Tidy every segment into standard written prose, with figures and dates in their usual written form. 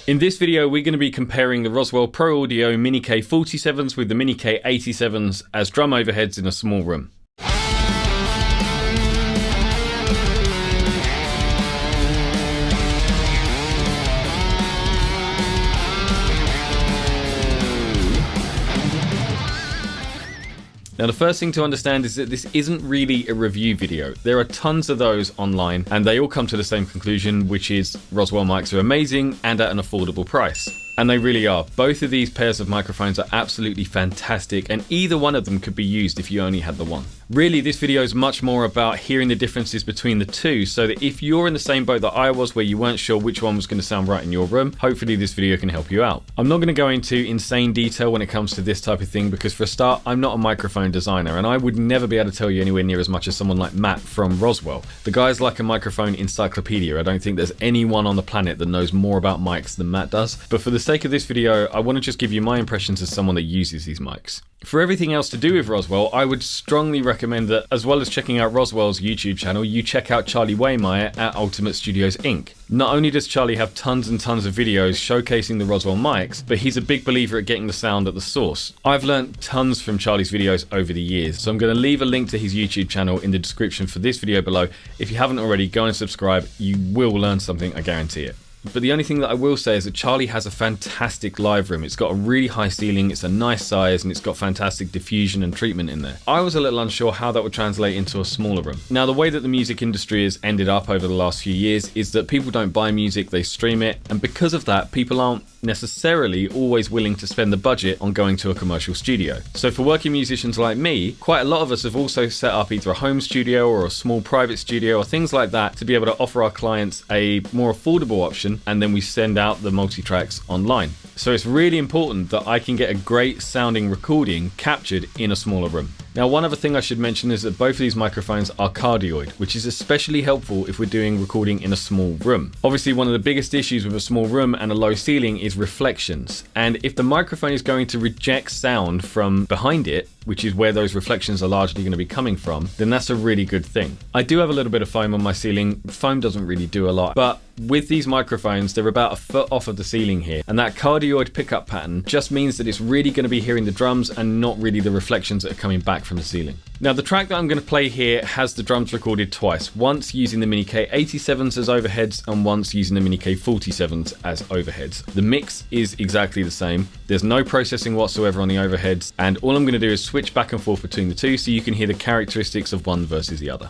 In this video, we're going to be comparing the Roswell Pro Audio Mini K47s with the Mini K87s as drum overheads in a small room. Now, the first thing to understand is that this isn't really a review video. There are tons of those online, and they all come to the same conclusion, which is Roswell mics are amazing and at an affordable price. And they really are. Both of these pairs of microphones are absolutely fantastic, and either one of them could be used if you only had the one. Really, this video is much more about hearing the differences between the two, so that if you're in the same boat that I was, where you weren't sure which one was going to sound right in your room, hopefully this video can help you out. I'm not going to go into insane detail when it comes to this type of thing, because for a start, I'm not a microphone designer, and I would never be able to tell you anywhere near as much as someone like Matt from Roswell. The guy's like a microphone encyclopedia. I don't think there's anyone on the planet that knows more about mics than Matt does. But for the sake of this video, I want to just give you my impressions as someone that uses these mics. For everything else to do with Roswell, I would strongly recommend that, as well as checking out Roswell's YouTube channel, you check out Charlie Waymire at Ultimate Studios Inc. Not only does Charlie have tons and tons of videos showcasing the Roswell mics, but he's a big believer at getting the sound at the source. I've learned tons from Charlie's videos over the years, so I'm going to leave a link to his YouTube channel in the description for this video below. If you haven't already, go and subscribe. You will learn something, I guarantee it. But the only thing that I will say is that Charlie has a fantastic live room. It's got a really high ceiling, it's a nice size, and it's got fantastic diffusion and treatment in there. I was a little unsure how that would translate into a smaller room. Now, the way that the music industry has ended up over the last few years is that people don't buy music, they stream it, and because of that, people aren't necessarily always willing to spend the budget on going to a commercial studio. So for working musicians like me, quite a lot of us have also set up either a home studio or a small private studio or things like that to be able to offer our clients a more affordable option, and then we send out the multi-tracks online. So it's really important that I can get a great sounding recording captured in a smaller room. Now, one other thing I should mention is that both of these microphones are cardioid, which is especially helpful if we're doing recording in a small room. Obviously, one of the biggest issues with a small room and a low ceiling is reflections. And if the microphone is going to reject sound from behind it, which is where those reflections are largely going to be coming from, then that's a really good thing. I do have a little bit of foam on my ceiling. Foam doesn't really do a lot, but with these microphones, they're about a foot off of the ceiling here, and that cardioid pickup pattern just means that it's really going to be hearing the drums and not really the reflections that are coming back from the ceiling. Now, the track that I'm going to play here has the drums recorded twice, once using the Mini K87s as overheads and once using the Mini K47s as overheads. The mix is exactly the same. There's no processing whatsoever on the overheads, and all I'm going to do is switch back and forth between the two so you can hear the characteristics of one versus the other.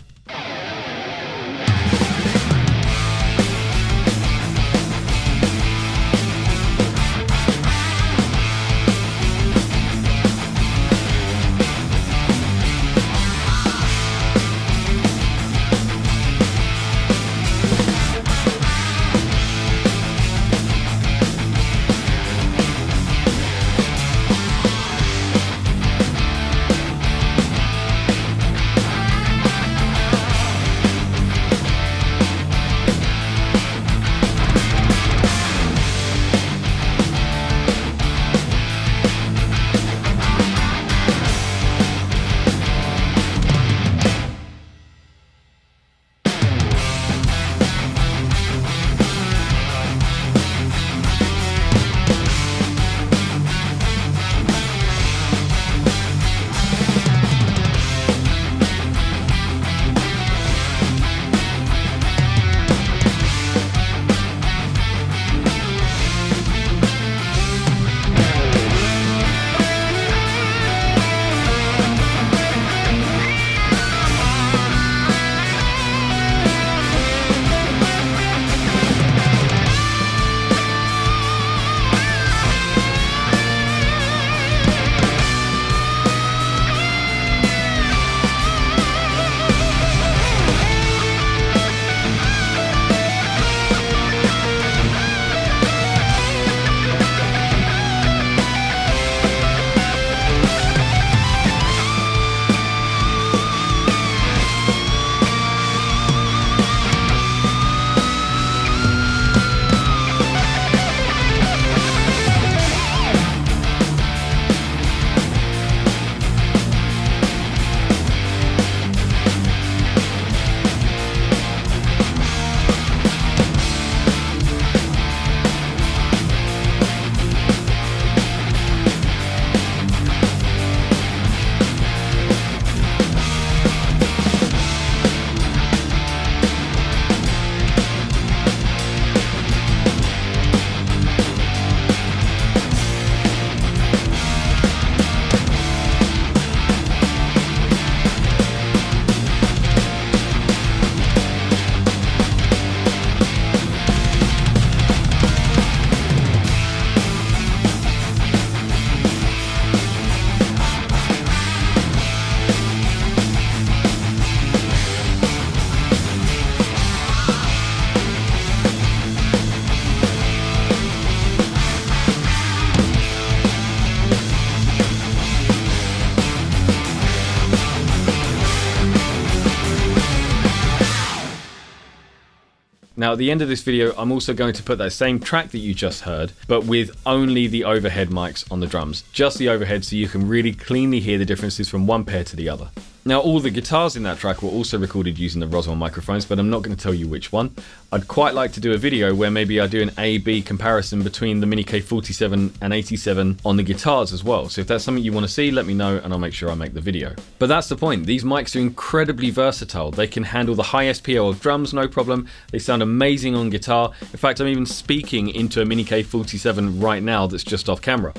Now at the end of this video, I'm also going to put that same track that you just heard, but with only the overhead mics on the drums. Just the overhead, so you can really cleanly hear the differences from one pair to the other. Now all the guitars in that track were also recorded using the Roswell microphones, but I'm not going to tell you which one. I'd quite like to do a video where maybe I do an A-B comparison between the Mini K47 and 87 on the guitars as well. So if that's something you want to see, let me know and I'll make sure I make the video. But that's the point, these mics are incredibly versatile. They can handle the high SPO of drums, no problem. They sound amazing on guitar. In fact, I'm even speaking into a Mini K47 right now that's just off camera.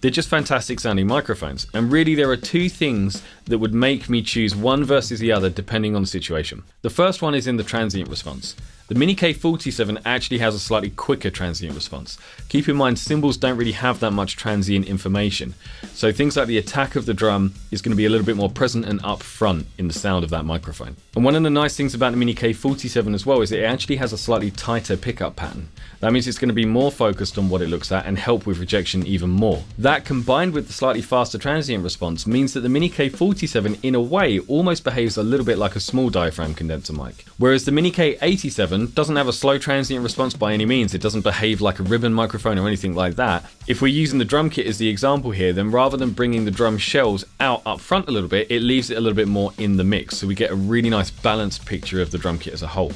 They're just fantastic sounding microphones, and really there are two things that would make me choose one versus the other depending on the situation. The first one is in the transient response. The Mini K47 actually has a slightly quicker transient response. Keep in mind, cymbals don't really have that much transient information, so things like the attack of the drum is going to be a little bit more present and up front in the sound of that microphone. And one of the nice things about the Mini K47 as well is it actually has a slightly tighter pickup pattern. That means it's going to be more focused on what it looks at and help with rejection even more. That combined with the slightly faster transient response means that the Mini K47 in a way almost behaves a little bit like a small diaphragm condenser mic. Whereas the Mini K87 doesn't have a slow transient response by any means. It doesn't behave like a ribbon microphone or anything like that. If we're using the drum kit as the example here, then rather than bringing the drum shells out up front a little bit, it leaves it a little bit more in the mix. So we get a really nice balanced picture of the drum kit as a whole.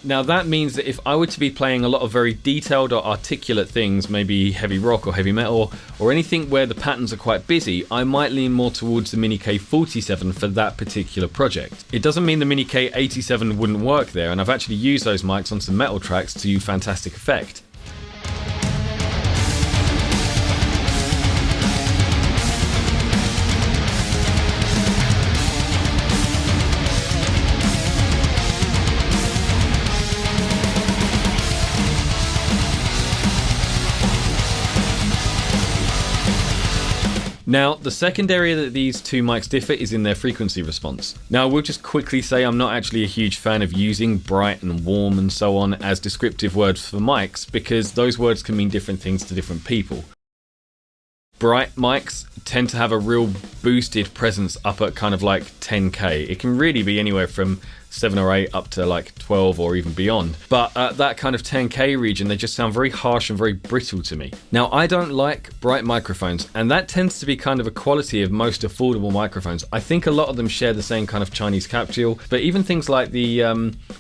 Now that means that if I were to be playing a lot of very detailed or articulate things, maybe heavy rock or heavy metal, or anything where the patterns are quite busy, I might lean more towards the Mini K47 for that particular project. It doesn't mean the Mini K87 wouldn't work there, and I've actually used those mics on some metal tracks to fantastic effect. Now, the second area that these two mics differ is in their frequency response. Now, I will just quickly say I'm not actually a huge fan of using bright and warm and so on as descriptive words for mics, because those words can mean different things to different people. Bright mics tend to have a real boosted presence up at kind of like 10k. It can really be anywhere from 7 or 8 up to like 12 or even beyond. But at that kind of 10k region, they just sound very harsh and very brittle to me. Now, I don't like bright microphones, and that tends to be kind of a quality of most affordable microphones. I think a lot of them share the same kind of Chinese capsule, but even things like the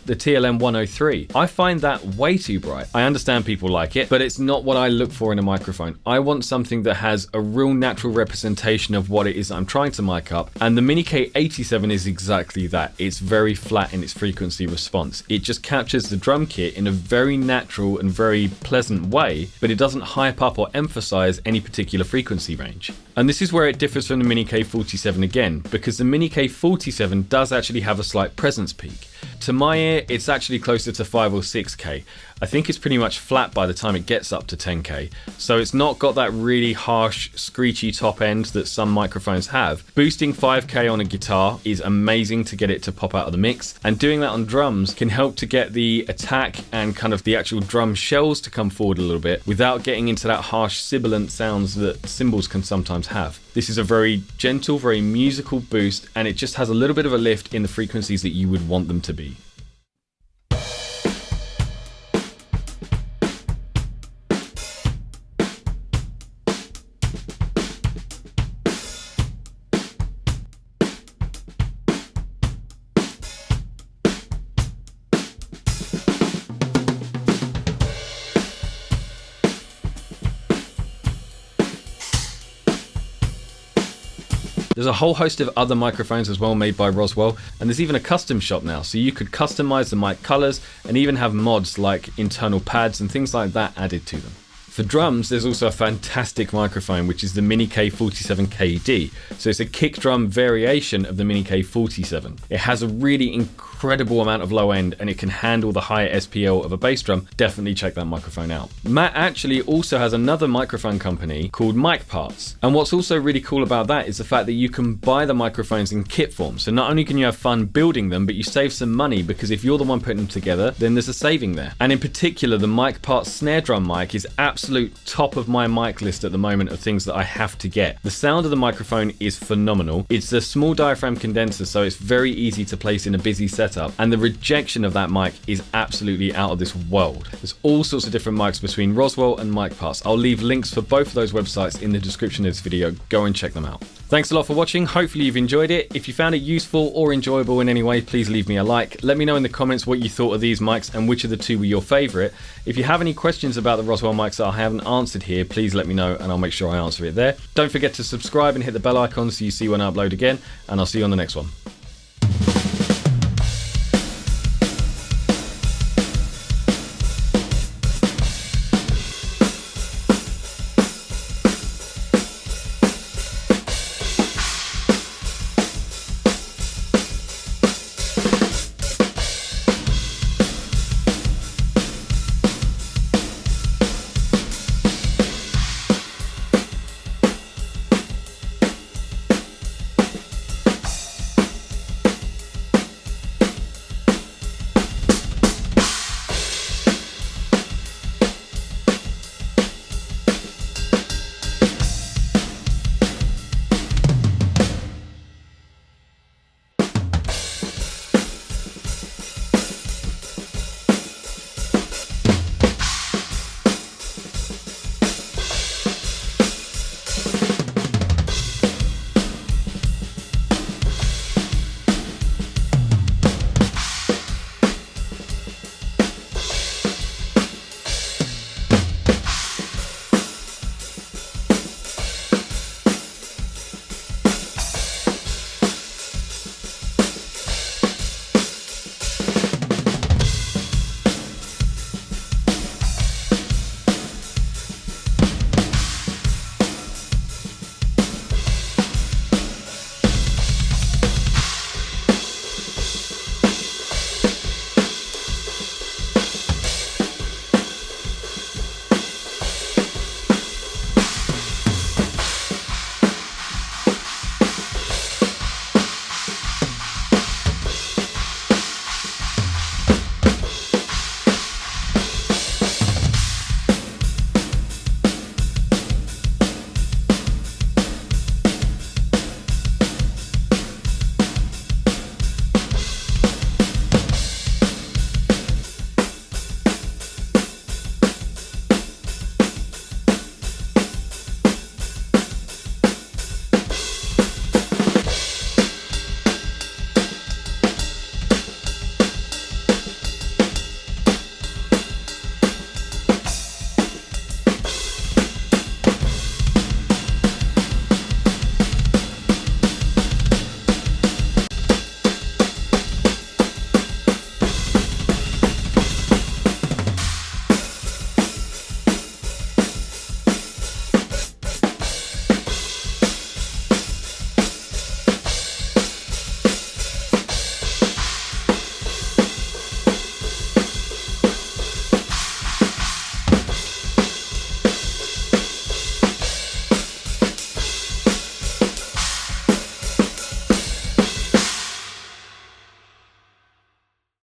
TLM 103, I find that way too bright. I understand people like it, but it's not what I look for in a microphone. I want something that has a real natural representation of what it is I'm trying to mic up, and the Mini K87 is exactly that. It's very flat in its frequency response. It just captures the drum kit in a very natural and very pleasant way, but it doesn't hype up or emphasize any particular frequency range. And this is where it differs from the Mini K47 again, because the Mini K47 does actually have a slight presence peak. To my ear, it's actually closer to 5 or 6k. I think it's pretty much flat by the time it gets up to 10k, so it's not got that really harsh, screechy top end that some microphones have. Boosting 5k on a guitar is amazing to get it to pop out of the mix, and doing that on drums can help to get the attack and kind of the actual drum shells to come forward a little bit without getting into that harsh sibilant sounds that cymbals can sometimes have. This is a very gentle, very musical boost, and it just has a little bit of a lift in the frequencies that you would want them to be. There's a whole host of other microphones as well made by Roswell, and there's even a custom shop now, so you could customize the mic colors and even have mods like internal pads and things like that added to them. For drums, there's also a fantastic microphone, which is the Mini K47KD. So it's a kick drum variation of the Mini K47. It has a really incredible amount of low end and it can handle the higher SPL of a bass drum. Definitely check that microphone out. Matt actually also has another microphone company called Mic Parts. And what's also really cool about that is the fact that you can buy the microphones in kit form. So not only can you have fun building them, but you save some money because if you're the one putting them together, then there's a saving there. And in particular, the Mic Parts snare drum mic is absolute top of my mic list at the moment of things that I have to get. The sound of the microphone is phenomenal. It's a small diaphragm condenser, so it's very easy to place in a busy setup, and the rejection of that mic is absolutely out of this world. There's all sorts of different mics between Roswell and Mic Parts. I'll leave links for both of those websites in the description of this video. Go and check them out. Thanks a lot for watching. Hopefully you've enjoyed it. If you found it useful or enjoyable in any way, please leave me a like. Let me know in the comments what you thought of these mics and which of the two were your favorite. If you have any questions about the Roswell mics that I haven't answered here, please let me know and I'll make sure I answer it there. Don't forget to subscribe and hit the bell icon so you see when I upload again, and I'll see you on the next one.